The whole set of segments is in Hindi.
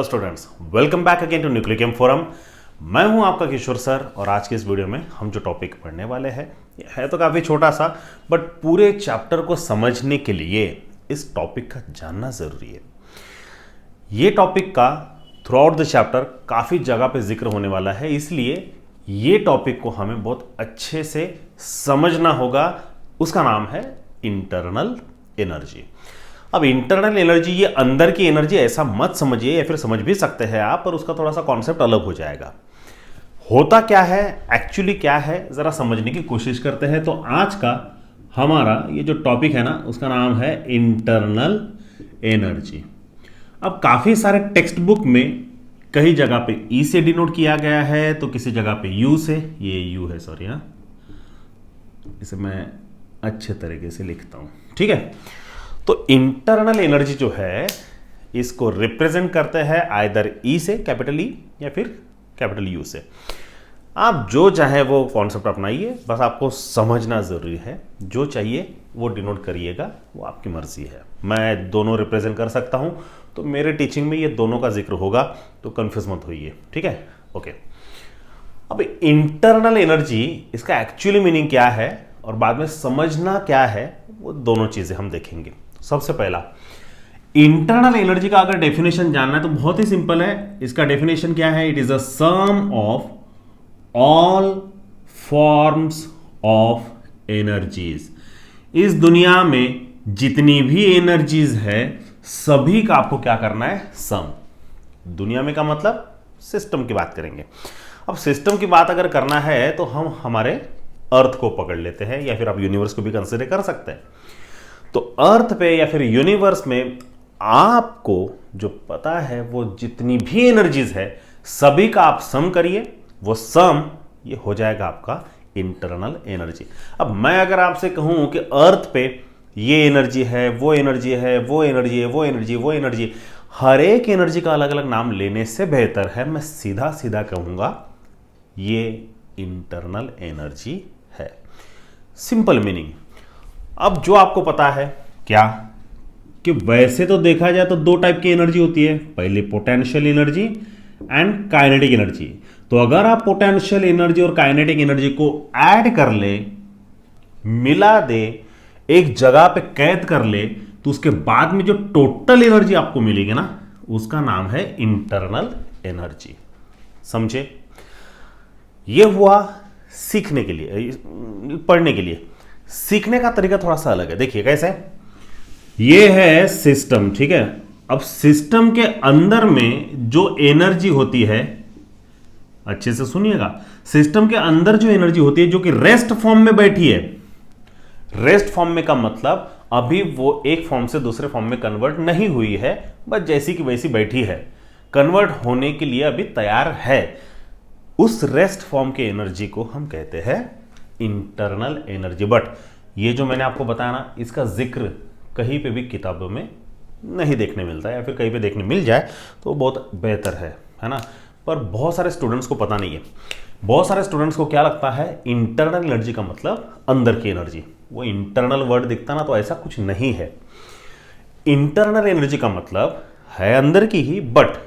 Hello students, welcome back again to Nucleum forum. मैं हूं आपका किशोर सर और आज के इस वीडियो में हम जो टॉपिक पढ़ने वाले हैं ये है तो काफ़ी छोटा सा, बट पूरे चैप्टर को समझने के लिए इस टॉपिक का जानना ज़रूरी है। ये टॉपिक का थ्रू आउट द चैप्टर काफ़ी जगह पे जिक्र होने वाला है, इसलिए ये टॉपिक को हमें बहुत अच्छे से समझना होगा। उसका नाम है इंटरनल एनर्जी। अब इंटरनल एनर्जी, ये अंदर की एनर्जी ऐसा मत समझिए, या फिर समझ भी सकते हैं आप, पर उसका थोड़ा सा कॉन्सेप्ट अलग हो जाएगा। होता क्या है, एक्चुअली क्या है, जरा समझने की कोशिश करते हैं। तो आज का हमारा ये जो टॉपिक है ना, उसका नाम है इंटरनल एनर्जी। अब काफ़ी सारे टेक्स्ट बुक में कई जगह पे ई से डिनोट किया गया है, तो किसी जगह पे यू से, ये यू है, सॉरी, हाँ, इसे मैं अच्छे तरीके से लिखता हूं, ठीक है। तो इंटरनल एनर्जी जो है इसको रिप्रेजेंट करते हैं आइदर ई से, कैपिटल ई, या फिर कैपिटल यू से। आप जो चाहे वो कॉन्सेप्ट अपनाइए, बस आपको समझना जरूरी है। जो चाहिए वो डिनोट करिएगा, वो आपकी मर्जी है। मैं दोनों रिप्रेजेंट कर सकता हूं, तो मेरे टीचिंग में ये दोनों का जिक्र होगा, तो कंफ्यूज मत होइए, ठीक है। ओके, अब इंटरनल एनर्जी, इसका एक्चुअली मीनिंग क्या है और बाद में समझना क्या है, वो दोनों चीजें हम देखेंगे। सबसे पहला, इंटरनल एनर्जी का अगर डेफिनेशन जानना है तो बहुत ही सिंपल है। इसका डेफिनेशन क्या है? It is a sum of all forms of energies. इस दुनिया में जितनी भी एनर्जीज है सभी का आपको क्या करना है? सम। दुनिया में का मतलब सिस्टम की बात करेंगे। अब सिस्टम की बात अगर करना है तो हम हमारे अर्थ को पकड़ लेते हैं, या फिर आप यूनिवर्स को भी कंसिडर कर सकते हैं। तो अर्थ पे या फिर यूनिवर्स में आपको जो पता है वो जितनी भी एनर्जीज है सभी का आप सम करिए, वो सम ये हो जाएगा आपका इंटरनल एनर्जी। अब मैं अगर आपसे कहूं कि अर्थ पे ये एनर्जी है, वो एनर्जी है, वो एनर्जी है, वो एनर्जी, वो एनर्जी, हर एक एनर्जी का अलग अलग नाम लेने से बेहतर है मैं सीधा सीधा कहूंगा ये इंटरनल एनर्जी है। Simple meaning. अब जो आपको पता है क्या, कि वैसे तो देखा जाए तो दो टाइप की एनर्जी होती है, पहले potential energy and kinetic energy. तो अगर आप पोटेंशियल एनर्जी और काइनेटिक एनर्जी को ऐड कर ले, मिला दे, एक जगह पे कैद कर ले, तो उसके बाद में जो टोटल एनर्जी आपको मिलेगी ना, उसका नाम है इंटरनल एनर्जी। समझे? यह हुआ सीखने के लिए, पढ़ने के लिए। सीखने का तरीका थोड़ा सा अलग है। देखिए कैसे, ये है सिस्टम, ठीक है। अब सिस्टम के अंदर में जो एनर्जी होती है, अच्छे से सुनिएगा, सिस्टम के अंदर जो एनर्जी होती है जो कि रेस्ट फॉर्म में बैठी है। रेस्ट फॉर्म में का मतलब अभी वो एक फॉर्म से दूसरे फॉर्म में कन्वर्ट नहीं हुई है, बस जैसी की वैसी बैठी है, कन्वर्ट होने के लिए अभी तैयार है। उस रेस्ट फॉर्म के एनर्जी को हम कहते हैं इंटरनल एनर्जी। बट ये जो मैंने आपको बताया ना, इसका जिक्र कहीं पे भी किताबों में नहीं देखने मिलता है, या फिर कहीं पे देखने मिल जाए तो बहुत बेहतर है ना। पर बहुत सारे स्टूडेंट्स को पता नहीं है। बहुत सारे स्टूडेंट्स को क्या लगता है, इंटरनल एनर्जी का मतलब अंदर की एनर्जी। वो इंटरनल वर्ड दिखता ना, तो ऐसा कुछ नहीं है। इंटरनल एनर्जी का मतलब है अंदर की ही, बट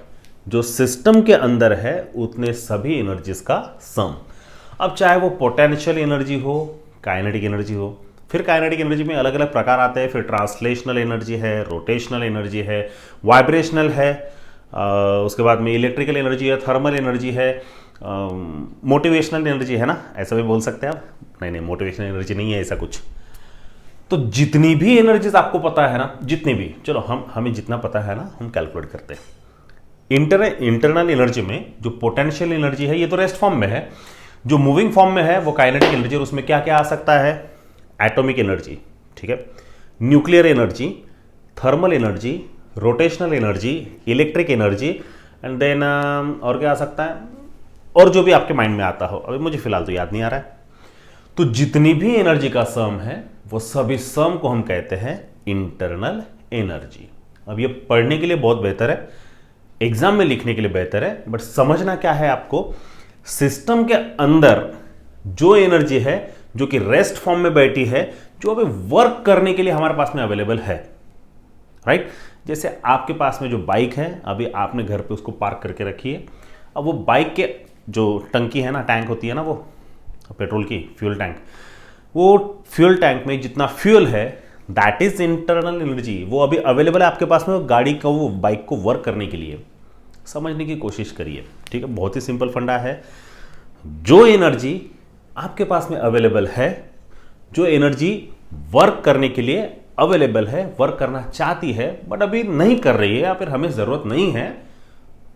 जो सिस्टम के अंदर है उतने सभी एनर्जीज का सम। अब चाहे वो पोटेंशियल एनर्जी हो, काइनेटिक एनर्जी हो, फिर काइनेटिक एनर्जी में अलग अलग प्रकार आते हैं। फिर ट्रांसलेशनल एनर्जी है, रोटेशनल एनर्जी है, वाइब्रेशनल है, उसके बाद में इलेक्ट्रिकल एनर्जी है, थर्मल एनर्जी है, मोटिवेशनल एनर्जी है ना, ऐसा भी बोल सकते हैं आप। नहीं, मोटिवेशनल एनर्जी नहीं है ऐसा कुछ। तो जितनी भी एनर्जीज आपको पता है ना, जितनी भी, चलो हमें जितना पता है ना हम कैलकुलेट करते हैं। इंटरनल एनर्जी में जो पोटेंशियल एनर्जी है ये तो रेस्ट फॉर्म में है, जो मूविंग फॉर्म में है वो काइनेटिक एनर्जी। और उसमें क्या क्या आ सकता है? एटॉमिक एनर्जी, ठीक है, nuclear energy, thermal energy, rotational energy, electric energy, and then और क्या आ सकता है, और जो भी आपके माइंड में आता हो, अभी मुझे फिलहाल तो याद नहीं आ रहा है। तो जितनी भी एनर्जी का सम है वो सभी सम को हम कहते हैं इंटरनल एनर्जी। अब ये पढ़ने के लिए बहुत बेहतर है, एग्जाम में लिखने के लिए बेहतर है, बट समझना क्या है आपको, सिस्टम के अंदर जो एनर्जी है जो कि रेस्ट फॉर्म में बैठी है, जो अभी वर्क करने के लिए हमारे पास में अवेलेबल है, राइट। जैसे आपके पास में जो बाइक है, अभी आपने घर पे उसको पार्क करके रखी है। अब वो बाइक के जो टंकी है ना, टैंक होती है ना, वो पेट्रोल की फ्यूल टैंक, वो फ्यूल टैंक में जितना फ्यूल है दैट इज इंटरनल एनर्जी, वो अभी अवेलेबल है आपके पास में गाड़ी का, वो बाइक को वर्क करने के लिए। समझने की कोशिश करिए, ठीक है। बहुत ही सिंपल फंडा है। जो एनर्जी आपके पास में अवेलेबल है, जो एनर्जी वर्क करने के लिए अवेलेबल है, वर्क करना चाहती है बट अभी नहीं कर रही है या फिर हमें जरूरत नहीं है,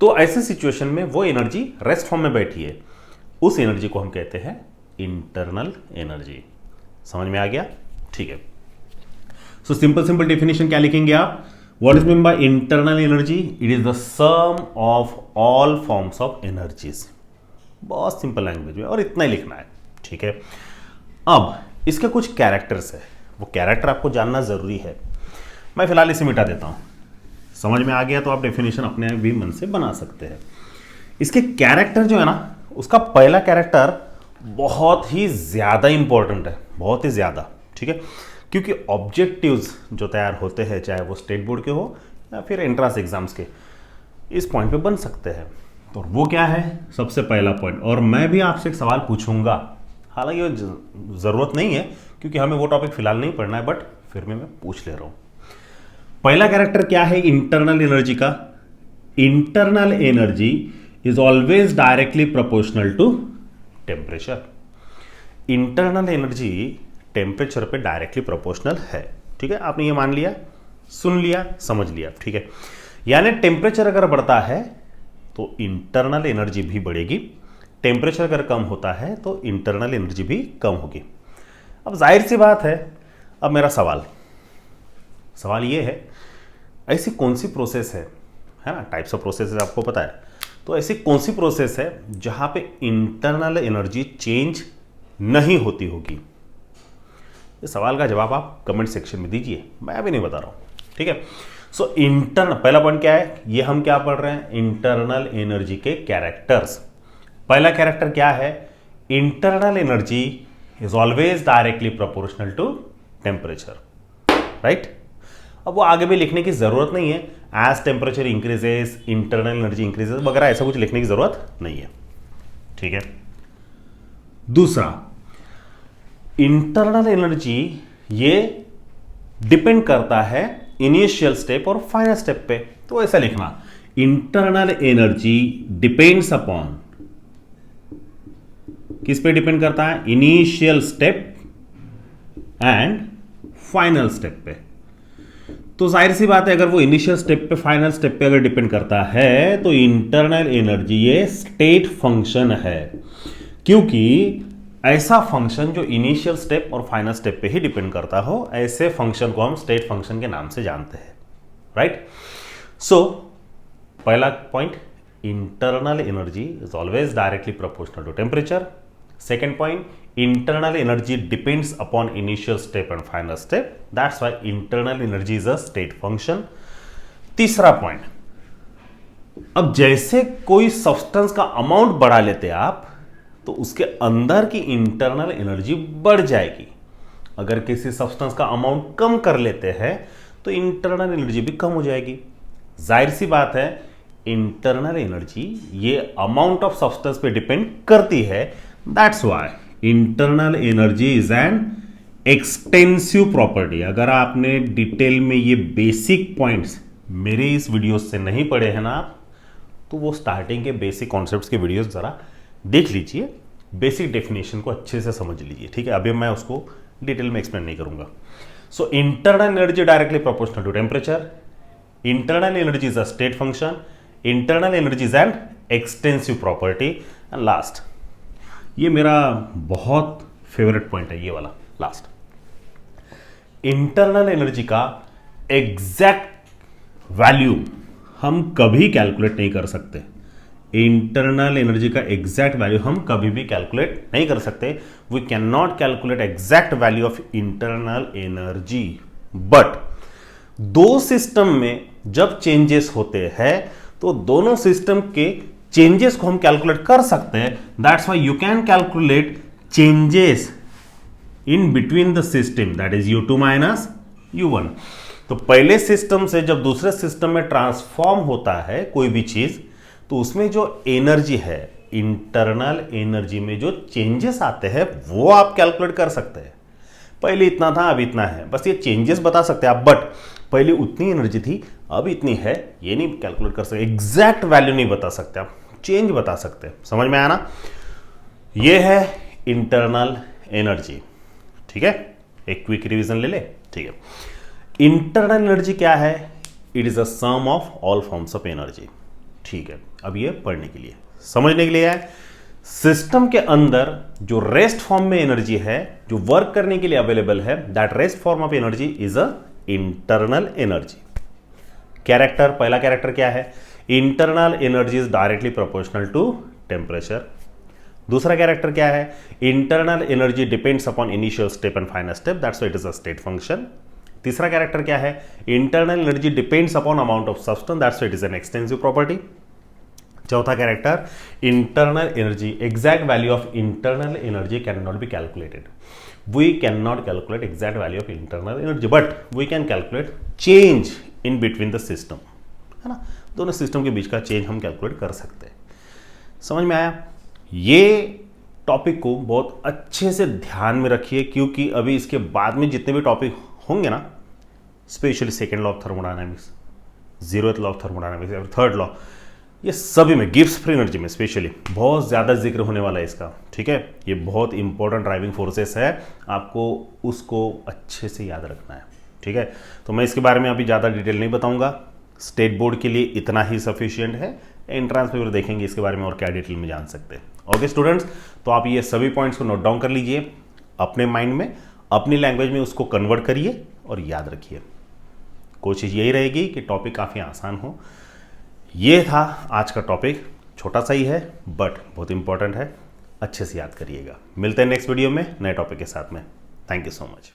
तो ऐसे सिचुएशन में वो एनर्जी रेस्ट फॉर्म में बैठी है, उस एनर्जी को हम कहते हैं इंटरनल एनर्जी। समझ में आ गया? ठीक है। सो सिंपल डेफिनेशन क्या लिखेंगे आप? What is mean by internal energy? It is the sum of all forms of energies. बहुत सिंपल लैंग्वेज में, और इतना ही लिखना है, ठीक है। अब इसके कुछ कैरेक्टर्स है, वो कैरेक्टर आपको जानना जरूरी है। मैं फिलहाल इसे मिटा देता हूं। समझ में आ गया तो आप डेफिनेशन अपने भी मन से बना सकते हैं। इसके कैरेक्टर जो है ना, उसका पहला कैरेक्टर बहुत ही ज़्यादा इंपॉर्टेंट है, बहुत ही ज़्यादा, ठीक है। क्योंकि ऑब्जेक्टिव्स जो तैयार होते हैं, चाहे वो स्टेट बोर्ड के हो या फिर एंट्रेंस एग्जाम्स के, इस पॉइंट पे बन सकते हैं। तो वो क्या है? सबसे पहला पॉइंट, और मैं भी आपसे एक सवाल पूछूंगा, हालांकि वो ज़रूरत नहीं है क्योंकि हमें वो टॉपिक फिलहाल नहीं पढ़ना है, बट फिर भी मैं पूछ ले रहा हूँ। पहला कैरेक्टर क्या है इंटरनल एनर्जी का? Internal energy is always directly proportional to temperature. Internal energy temperature पे डायरेक्टली प्रोपोर्शनल है, ठीक है। आपने ये मान लिया, सुन लिया, समझ लिया, ठीक है। यानी टेम्परेचर अगर बढ़ता है तो इंटरनल एनर्जी भी बढ़ेगी, टेम्परेचर अगर कम होता है तो इंटरनल एनर्जी भी कम होगी। अब जाहिर सी बात है, अब मेरा सवाल ये है, ऐसी कौन सी प्रोसेस है ना, टाइप्स ऑफ प्रोसेस आपको पता है, तो ऐसी कौन सी प्रोसेस है जहां पे इंटरनल एनर्जी चेंज नहीं होती होगी? इस सवाल का जवाब आप कमेंट सेक्शन में दीजिए, मैं अभी नहीं बता रहा हूं, ठीक है। सो पहला पॉइंट क्या है, ये हम क्या पढ़ रहे हैं? इंटरनल एनर्जी के कैरेक्टर्स। पहला कैरेक्टर क्या है? Internal energy is always directly proportional to temperature, right. अब वो आगे भी लिखने की जरूरत नहीं है, as temperature increases internal energy increases वगैरह, ऐसा कुछ लिखने की जरूरत नहीं है, ठीक है। दूसरा, इंटरनल एनर्जी ये डिपेंड करता है इनिशियल स्टेप और फाइनल स्टेप पे, तो ऐसा लिखना, इंटरनल एनर्जी डिपेंड्स अपॉन, किस पे डिपेंड करता है? Initial step and final step पे। तो जाहिर सी बात है, अगर वो इनिशियल स्टेप पे फाइनल स्टेप पे अगर डिपेंड करता है तो इंटरनल एनर्जी ये स्टेट फंक्शन है, क्योंकि ऐसा फंक्शन जो इनिशियल स्टेप और फाइनल स्टेप पे ही डिपेंड करता हो, ऐसे फंक्शन को हम स्टेट फंक्शन के नाम से जानते हैं, राइट। सो पहला point, internal energy is always directly proportional to temperature. Second point, internal energy depends upon initial step and final step, that's why internal energy is a state function. तीसरा पॉइंट, अब जैसे कोई सब्सटेंस का अमाउंट बढ़ा लेते आप तो उसके अंदर की इंटरनल एनर्जी बढ़ जाएगी, अगर किसी सब्सटेंस का अमाउंट कम कर लेते हैं तो इंटरनल एनर्जी भी कम हो जाएगी। जाहिर सी बात है, इंटरनल एनर्जी ये अमाउंट ऑफ सब्सटेंस पे डिपेंड करती है, that's why internal energy is an extensive property. अगर आपने डिटेल में ये बेसिक पॉइंट्स मेरे इस वीडियो से नहीं पढ़े हैं ना आप, तो वो स्टार्टिंग के बेसिक कॉन्सेप्ट्स के वीडियोस जरा देख लीजिए, बेसिक डेफिनेशन को अच्छे से समझ लीजिए, ठीक है। अभी मैं उसको डिटेल में एक्सप्लेन नहीं करूंगा। So internal energy directly proportional to temperature, internal energy is a state function, internal energy is an extensive property, and last, ये मेरा बहुत फेवरेट पॉइंट है, ये वाला लास्ट, इंटरनल एनर्जी का एग्जैक्ट वैल्यू हम कभी कैलकुलेट नहीं कर सकते। इंटरनल एनर्जी का एग्जैक्ट वैल्यू हम कभी भी कैलकुलेट नहीं कर सकते। We can not calculate exact value of internal energy, but दो सिस्टम में जब चेंजेस होते हैं तो दोनों सिस्टम के चेंजेस को हम कैलकुलेट कर सकते हैं। That's why you can calculate changes in between the system, that is U2 minus U1। तो पहले सिस्टम से जब दूसरे सिस्टम में ट्रांसफॉर्म होता है कोई भी चीज, तो उसमें जो एनर्जी है, इंटरनल एनर्जी में जो चेंजेस आते हैं वो आप कैलकुलेट कर सकते हैं। पहले इतना था, अब इतना है, बस ये चेंजेस बता सकते हैं आप। बट पहले उतनी एनर्जी थी, अब इतनी है, ये नहीं कैलकुलेट कर सकते। एग्जैक्ट वैल्यू नहीं बता सकते आप, चेंज बता सकते हैं। समझ में आया ना? ये है इंटरनल एनर्जी। ठीक है, एक क्विक रिवीजन ले ले। ठीक है, इंटरनल एनर्जी क्या है? It is a sum of all forms of energy. ठीक है, अब ये पढ़ने के लिए, समझने के लिए है। सिस्टम के अंदर जो रेस्ट फॉर्म में एनर्जी है, जो वर्क करने के लिए अवेलेबल है, that rest form of energy is a internal energy. Character, पहला कैरेक्टर क्या है? Internal energy is directly proportional to temperature. दूसरा कैरेक्टर क्या है? Internal energy depends upon initial step and final step, that's why it is a state function. तीसरा कैरेक्टर क्या है? Internal energy depends upon amount of substance, that's why it is an extensive property. चौथा character, internal energy, exact value of internal energy can not be calculated. We can not calculate exact value of internal energy, but we can calculate change in between the system, है ना? दोनों सिस्टम के बीच का चेंज हम कैलकुलेट कर सकते हैं। समझ में आया? ये टॉपिक को बहुत अच्छे से ध्यान में रखिए, क्योंकि अभी इसके बाद में जितने भी टॉपिक होंगे ना, specially second law of thermodynamics, 0th law of thermodynamics, third law, ये सभी में, गिब्स फ्री एनर्जी में स्पेशली बहुत ज़्यादा जिक्र होने वाला है इसका। ठीक है, ये बहुत इंपॉर्टेंट ड्राइविंग फोर्सेस है, आपको उसको अच्छे से याद रखना है। ठीक है, तो मैं इसके बारे में अभी ज़्यादा डिटेल नहीं बताऊंगा, स्टेट बोर्ड के लिए इतना ही सफिशिएंट है। एंट्रांस पेपर देखेंगे इसके बारे में और क्या डिटेल में जान सकते हैं। ओके स्टूडेंट्स, तो आप ये सभी पॉइंट्स को नोट डाउन कर लीजिए अपने माइंड में, अपनी लैंग्वेज में उसको कन्वर्ट करिए और याद रखिए। कोशिश यही रहेगी कि टॉपिक काफ़ी आसान हो। ये था आज का टॉपिक, छोटा सा ही है बट बहुत इंपॉर्टेंट है, अच्छे से याद करिएगा। मिलते हैं नेक्स्ट वीडियो में नए टॉपिक के साथ में। Thank you so much.